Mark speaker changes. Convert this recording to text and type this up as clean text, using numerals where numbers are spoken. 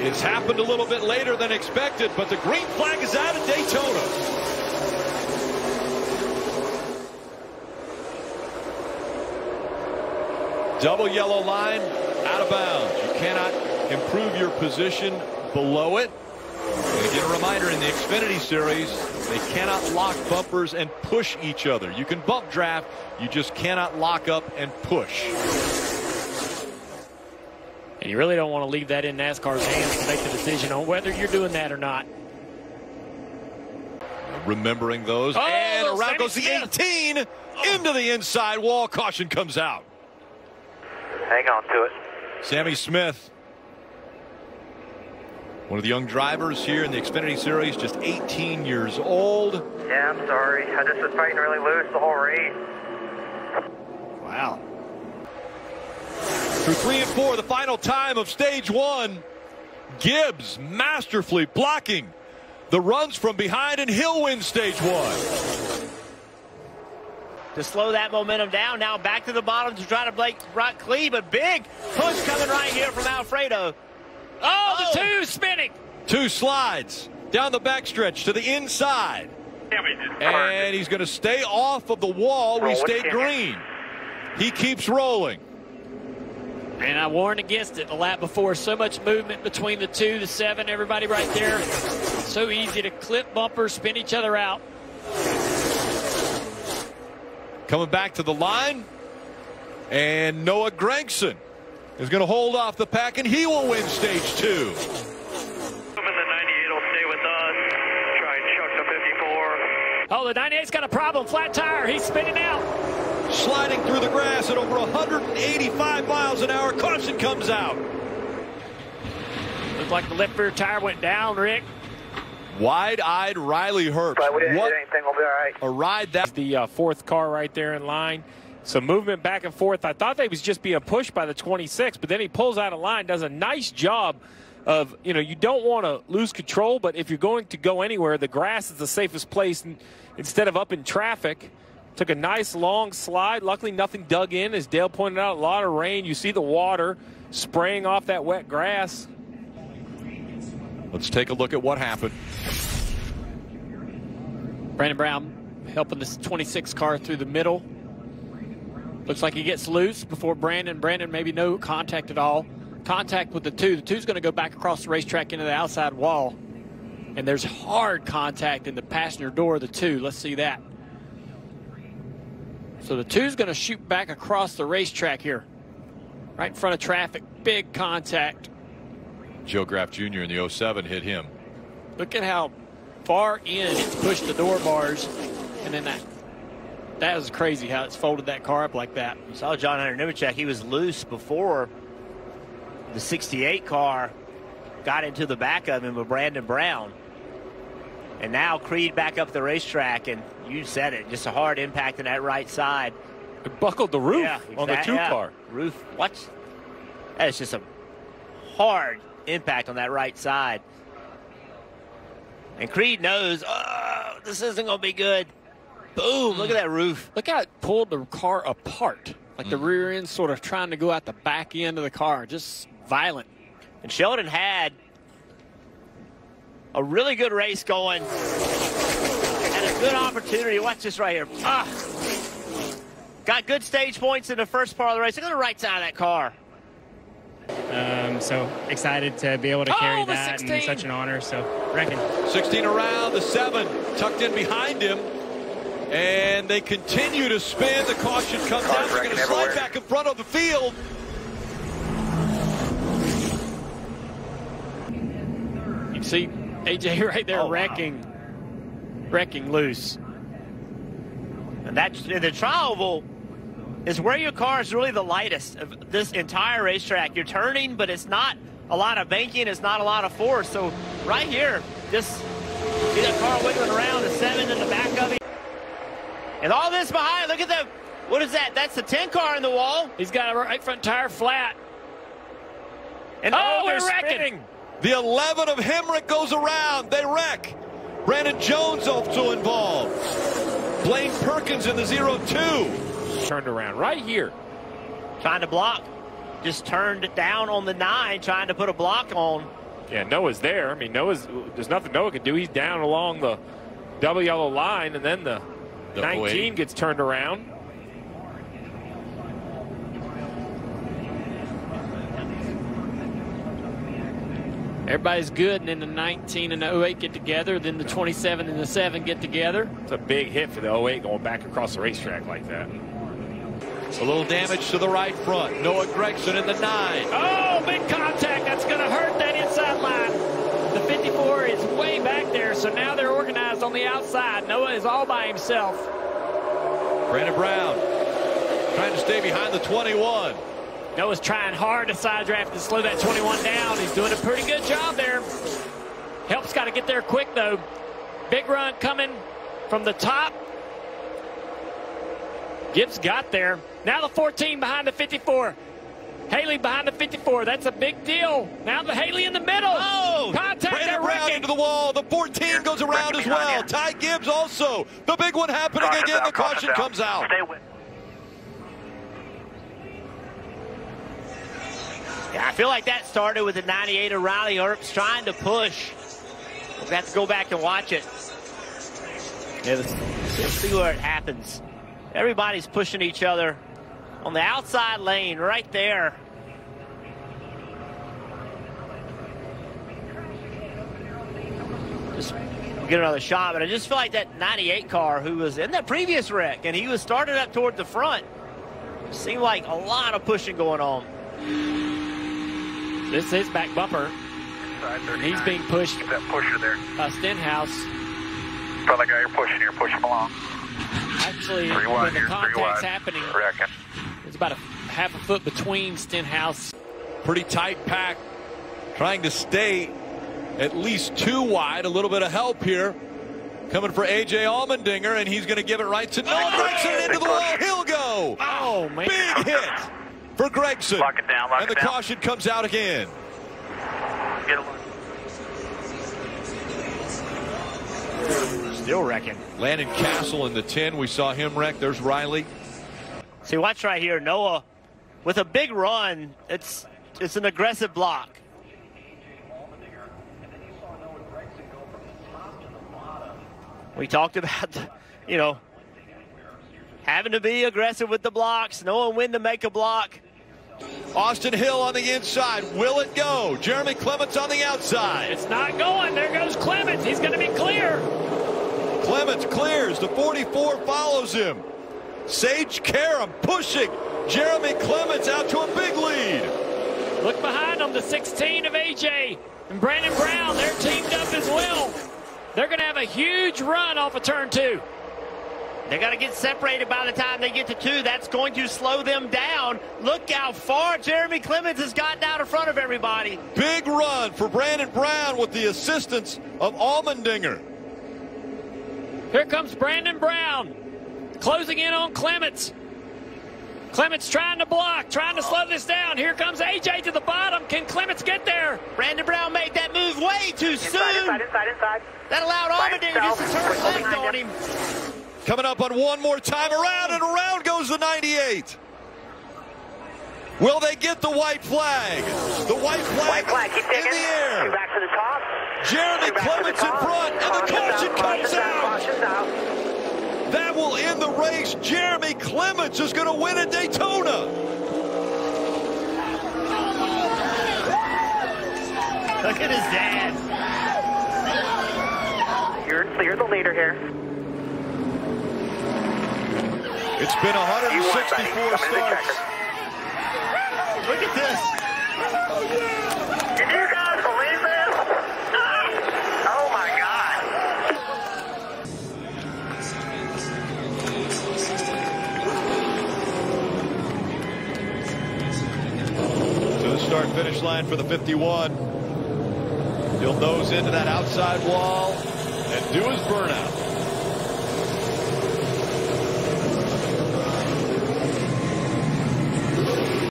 Speaker 1: It's happened a little bit later than expected, but the green flag is out at Daytona. Double yellow line, out of bounds. You cannot improve your position below it. And again, a reminder, in the Xfinity Series, they cannot lock bumpers and push each other. You can bump draft, you just cannot lock up and push.
Speaker 2: And you really don't want to leave that in NASCAR's hands to make the decision on whether you're doing that or not.
Speaker 1: Remembering those. And around goes the 18 into the inside wall. Caution comes out.
Speaker 3: Hang on to it.
Speaker 1: Sammy Smith, one of the young drivers here in the Xfinity Series, just 18 years old.
Speaker 3: Yeah, I'm sorry. I just was fighting really loose the whole race.
Speaker 1: Wow. Through 3 and 4, the final time of stage 1. Gibbs masterfully blocking the runs from behind, and he'll win stage 1.
Speaker 4: To slow that momentum down. Now back to the bottom to try to break Rock Clee, but big push coming right here from Alfredo.
Speaker 2: Oh, the two spinning.
Speaker 1: 2 slides down the backstretch to the inside. And he's going to stay off of the wall. We stay green. He keeps rolling.
Speaker 2: And I warned against it the lap before. So much movement between the 2, the 7, everybody right there. So easy to clip bumpers, spin each other out.
Speaker 1: Coming back to the line, and Noah Gregson is going to hold off the pack, and he will win stage 2.
Speaker 3: The 98 will stay with us. Try and chuck the 54.
Speaker 2: Oh, the 98's got a problem. Flat tire. He's spinning out.
Speaker 1: Sliding through the grass at over 185 miles an hour. Caution comes out.
Speaker 2: Looked like the left rear tire went down, Rick.
Speaker 1: Wide-eyed Riley Herbst.
Speaker 3: But we didn't hit anything. We'll be all right.
Speaker 1: A ride that.
Speaker 5: The 4th car right there in line. So movement back and forth. I thought they was just being pushed by the 26, but then he pulls out of line, does a nice job of, you don't want to lose control, but if you're going to go anywhere, the grass is the safest place instead of up in traffic. Took a nice long slide. Luckily, nothing dug in. As Dale pointed out, a lot of rain. You see the water spraying off that wet grass.
Speaker 1: Let's take a look at what happened.
Speaker 2: Brandon Brown helping this 26 car through the middle. Looks like he gets loose before Brandon. Brandon maybe no contact at all. Contact with the 2. The 2's going to go back across the racetrack into the outside wall. And there's hard contact in the passenger door of the 2. Let's see that. So the 2's going to shoot back across the racetrack here. Right in front of traffic. Big contact.
Speaker 1: Joe Graff Jr. in the 07 hit him.
Speaker 2: Look at how far in it's pushed the door bars. And then that was crazy how it's folded that car up like that.
Speaker 4: You saw John Hunter Nemechek. He was loose before the 68 car got into the back of him with Brandon Brown. And now Creed back up the racetrack, and you said it, just a hard impact in that right side.
Speaker 5: It buckled the roof on the 2 car.
Speaker 4: Roof, what? That is just a hard impact on that right side. And Creed knows, oh, this isn't going to be good. Boom, look at that roof.
Speaker 2: Look how it pulled the car apart. Like the rear end sort of trying to go out the back end of the car. Just violent.
Speaker 4: And Sheldon had a really good race going. Had a good opportunity. Watch this right here. Got good stage points in the first part of the race. Look at the right side of that car.
Speaker 6: So excited to be able to carry that, and such an honor. So reckon
Speaker 1: 16 around, the 7 tucked in behind him, and they continue to spin. The caution comes out. They're going to slide back in front of the field.
Speaker 2: You can see AJ right there wrecking loose.
Speaker 4: And that's the trial oval is where your car is really the lightest of this entire racetrack. You're turning, but it's not a lot of banking. It's not a lot of force. So right here, just see that car wiggling around, the 7 in the back of it. And all this behind, look at the, what is that? That's the 10 car in the wall.
Speaker 2: He's got a right front tire flat.
Speaker 4: And
Speaker 2: they're wrecking.
Speaker 1: The 11 of Hemrick goes around. They wreck. Brandon Jones also involved. Blaine Perkins in the 0-2.
Speaker 5: Turned around right here.
Speaker 4: Trying to block. Just turned down on the 9, trying to put a block on.
Speaker 5: Yeah, Noah's there. I mean, there's nothing Noah can do. He's down along the double yellow line, and then the 19 gets turned around.
Speaker 2: Everybody's good, and then the 19 and the 08 get together. Then the 27 and the 7 get together.
Speaker 5: It's a big hit for the 08 going back across the racetrack like that.
Speaker 1: A little damage to the right front. Noah Gragson in the 9.
Speaker 2: Oh, big contact. That's going to hurt that inside line. The 54 is way back there, so now they're organized on the outside. Noah is all by himself.
Speaker 1: Brandon Brown trying to stay behind the 21.
Speaker 2: Noah's trying hard to side draft to slow that 21 down. He's doing a pretty good job there. Help's got to get there quick, though. Big run coming from the top. Gibbs got there. Now the 14 behind the 54. Haley behind the 54. That's a big deal. Now the Haley in the middle.
Speaker 1: Oh!
Speaker 2: Contact
Speaker 1: Brandon Brown into the wall. The 14 goes around as well. Ty Gibbs also. The big one happening again. The caution comes out.
Speaker 4: Yeah, I feel like that started with the 98 of Riley Earps trying to push. We'll have to go back and watch it. Yeah, let's see where it happens. Everybody's pushing each other on the outside lane right there. Just get another shot, but I just feel like that 98 car who was in that previous wreck, and he was started up toward the front. Seemed like a lot of pushing going on.
Speaker 2: This is back bumper. He's being pushed.
Speaker 3: Keep that pusher there.
Speaker 2: Stenhouse.
Speaker 3: Tell the guy you're pushing here, push him along.
Speaker 2: Actually,
Speaker 3: Three wide
Speaker 2: when the
Speaker 3: here, three
Speaker 2: contact's
Speaker 3: wide.
Speaker 2: happening,
Speaker 3: Reckon.
Speaker 2: there's about a half a foot between Stenhouse.
Speaker 1: Pretty tight pack. Trying to stay at least 2 wide. A little bit of help here. Coming for A.J. Allmendinger, and he's going to give it right to Noah Gragson into the wall. He'll go.
Speaker 2: Oh, man.
Speaker 1: Big hit for Gragson.
Speaker 3: Lock it down, lock
Speaker 1: and the
Speaker 3: it down.
Speaker 1: caution comes out again.
Speaker 3: Get a look.
Speaker 4: Still wrecking.
Speaker 1: Landon Castle in the 10. We saw him wreck. There's Riley.
Speaker 4: See, watch right here. Noah with a big run. It's an aggressive block. We talked about, having to be aggressive with the blocks, knowing when to make a block.
Speaker 1: Austin Hill on the inside. Will it go? Jeremy Clements on the outside.
Speaker 2: It's not going. There goes Clements. He's going to be clear.
Speaker 1: Clements clears. The 44 follows him. Sage Karam pushing Jeremy Clements out to a big lead.
Speaker 2: Look behind them, the 16 of AJ and Brandon Brown. They're teamed up as well. They're going to have a huge run off of turn 2.
Speaker 4: They got to get separated by the time they get to 2. That's going to slow them down. Look how far Jeremy Clements has gotten out in front of everybody.
Speaker 1: Big run for Brandon Brown with the assistance of Allmendinger.
Speaker 2: Here comes Brandon Brown closing in on Clements. Clements trying to block, trying to slow this down. Here comes AJ to the bottom. Can Clements get there?
Speaker 4: Brandon Brown made that move way too soon.
Speaker 3: Inside.
Speaker 4: That allowed Allmendinger just to turn left on him.
Speaker 1: Coming up on one more time. Around and around goes the 98. Will they get the white flag? The white flag
Speaker 3: keep
Speaker 1: in
Speaker 3: taking.
Speaker 1: the air.
Speaker 3: Back to the top.
Speaker 1: Jeremy Clements in front, and the caution comes out. That will end the race. Jeremy Clements is going to win at Daytona.
Speaker 4: Look at his dad.
Speaker 3: You're the leader here.
Speaker 1: It's been 164 starts.
Speaker 4: Look at this.
Speaker 3: Did you guys believe this? Oh my God.
Speaker 1: To the start-finish line for the 51. He'll nose into that outside wall and do his burnout.